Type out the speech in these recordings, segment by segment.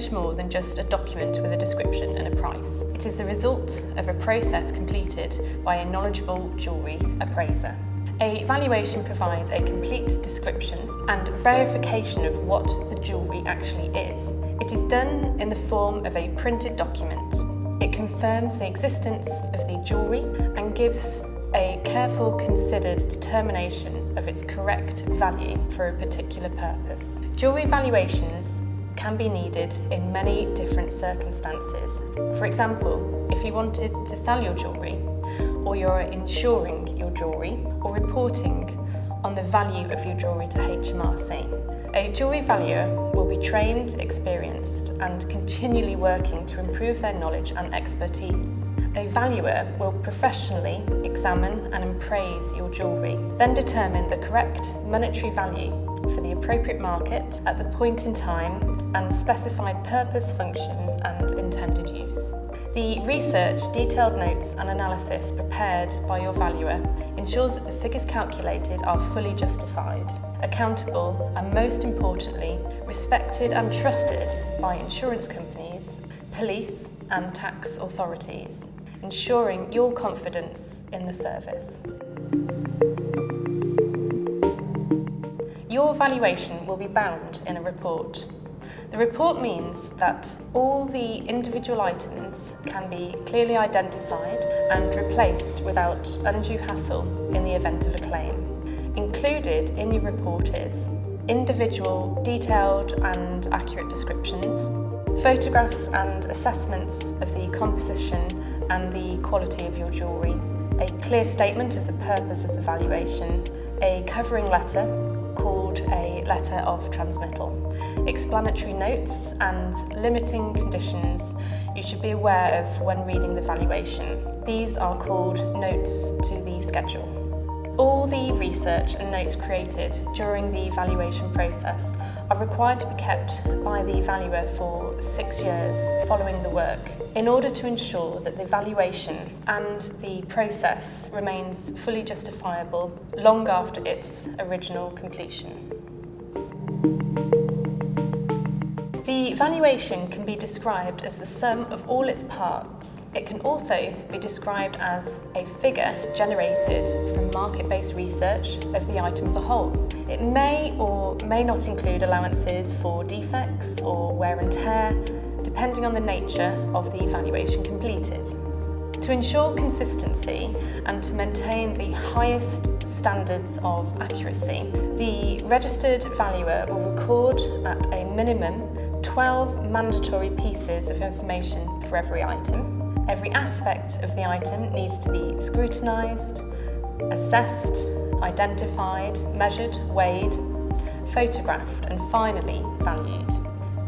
much more than just a document with a description and a price. It is the result of a process completed by a knowledgeable jewellery appraiser. A valuation provides a complete description and verification of what the jewellery actually is. It is done in the form of a printed document. It confirms the existence of the jewellery and gives a careful, considered determination of its correct value for a particular purpose. Jewellery valuations can be needed in many different circumstances. For example, if you wanted to sell your jewellery, or you're insuring your jewellery, or reporting on the value of your jewellery to HMRC. A jewellery valuer will be trained, experienced, and continually working to improve their knowledge and expertise. A valuer will professionally examine and appraise your jewellery, then determine the correct monetary value for the appropriate market at the point in time and specified purpose, function, and intended use. The research, detailed notes and analysis prepared by your valuer ensures that the figures calculated are fully justified, accountable and, most importantly, respected and trusted by insurance companies, police and tax authorities, ensuring your confidence in the service. Your valuation will be bound in a report. The report means that all the individual items can be clearly identified and replaced without undue hassle in the event of a claim. Included in your report is individual, detailed and accurate descriptions, photographs and assessments of the composition and the quality of your jewellery, a clear statement of the purpose of the valuation, a covering letter called a letter of transmittal, explanatory notes and limiting conditions you should be aware of when reading the valuation. These are called notes to the schedule. All the research and notes created during the valuation process are required to be kept by the valuer for 6 years following the work in order to ensure that the valuation and the process remains fully justifiable long after its original completion. The valuation can be described as the sum of all its parts. It can also be described as a figure generated from market-based research of the item as a whole. It may or may not include allowances for defects or wear and tear, depending on the nature of the valuation completed. To ensure consistency and to maintain the highest standards of accuracy, the registered valuer will record at a minimum 12 mandatory pieces of information for every item. Every aspect of the item needs to be scrutinised, assessed, identified, measured, weighed, photographed and finally valued.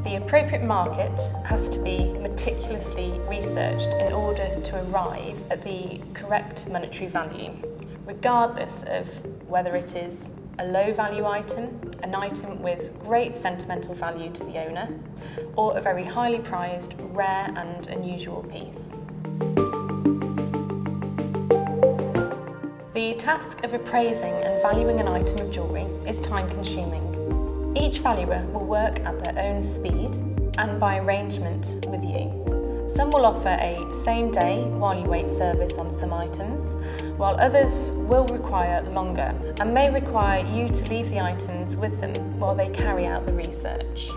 The appropriate market has to be meticulously researched in order to arrive at the correct monetary value, regardless of whether it is a low value item, an item with great sentimental value to the owner, or a very highly prized, rare and unusual piece. The task of appraising and valuing an item of jewellery is time-consuming. Each valuer will work at their own speed and by arrangement with you. Some will offer a same-day while you wait service on some items, while others will require longer and may require you to leave the items with them while they carry out the research.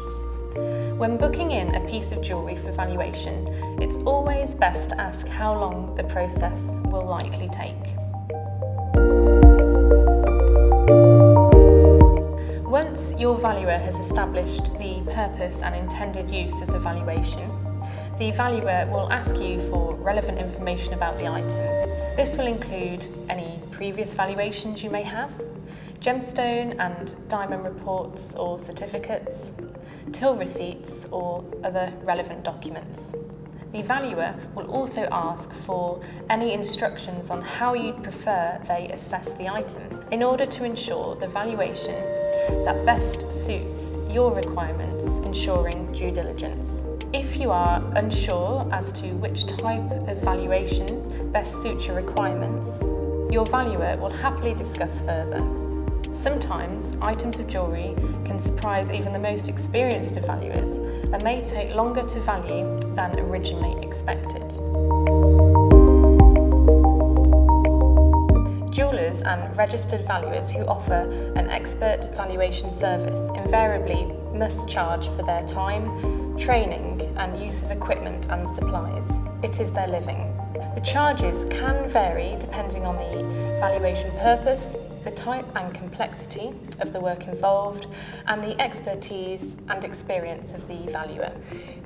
When booking in a piece of jewellery for valuation, it's always best to ask how long the process will likely take. Once your valuer has established the purpose and intended use of the valuation, the valuer will ask you for relevant information about the item. This will include any previous valuations you may have, gemstone and diamond reports or certificates, till receipts or other relevant documents. The valuer will also ask for any instructions on how you'd prefer they assess the item in order to ensure the valuation that best suits your requirements, ensuring due diligence. If you are unsure as to which type of valuation best suits your requirements, your valuer will happily discuss further. Sometimes items of jewellery can surprise even the most experienced of valuers and may take longer to value than originally expected. Jewellers and registered valuers who offer an expert valuation service invariably must charge for their time, training and use of equipment and supplies. It is their living. The charges can vary depending on the valuation purpose, the type and complexity of the work involved, and the expertise and experience of the valuer.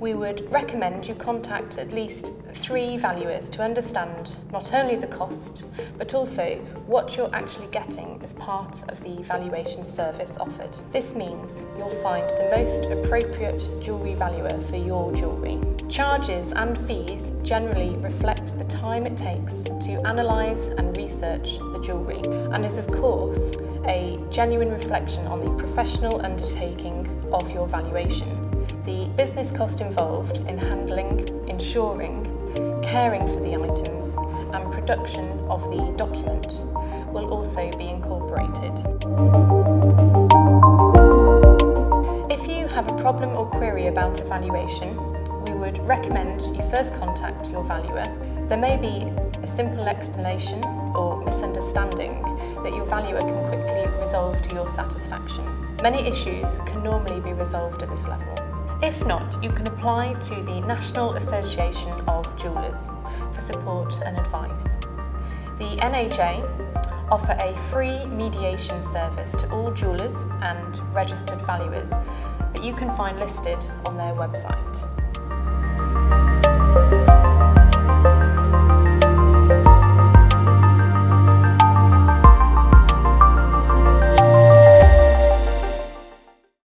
We would recommend you contact at least 3 valuers to understand not only the cost, but also what you're actually getting as part of the valuation service offered. This means you'll find the most appropriate jewellery valuer for your jewellery. Charges and fees generally reflect the time it takes to analyse and research the jewellery, and is of course a genuine reflection on the professional undertaking of your valuation. The business cost involved in handling, insuring, caring for the items and production of the document will also be incorporated. If you have a problem or query about a valuation, we would recommend you first contact your valuer. There may be a simple explanation or misunderstanding that your valuer can quickly resolve to your satisfaction. Many issues can normally be resolved at this level. If not, you can apply to the National Association of Jewellers for support and advice. The NAJ offer a free mediation service to all jewellers and registered valuers that you can find listed on their website.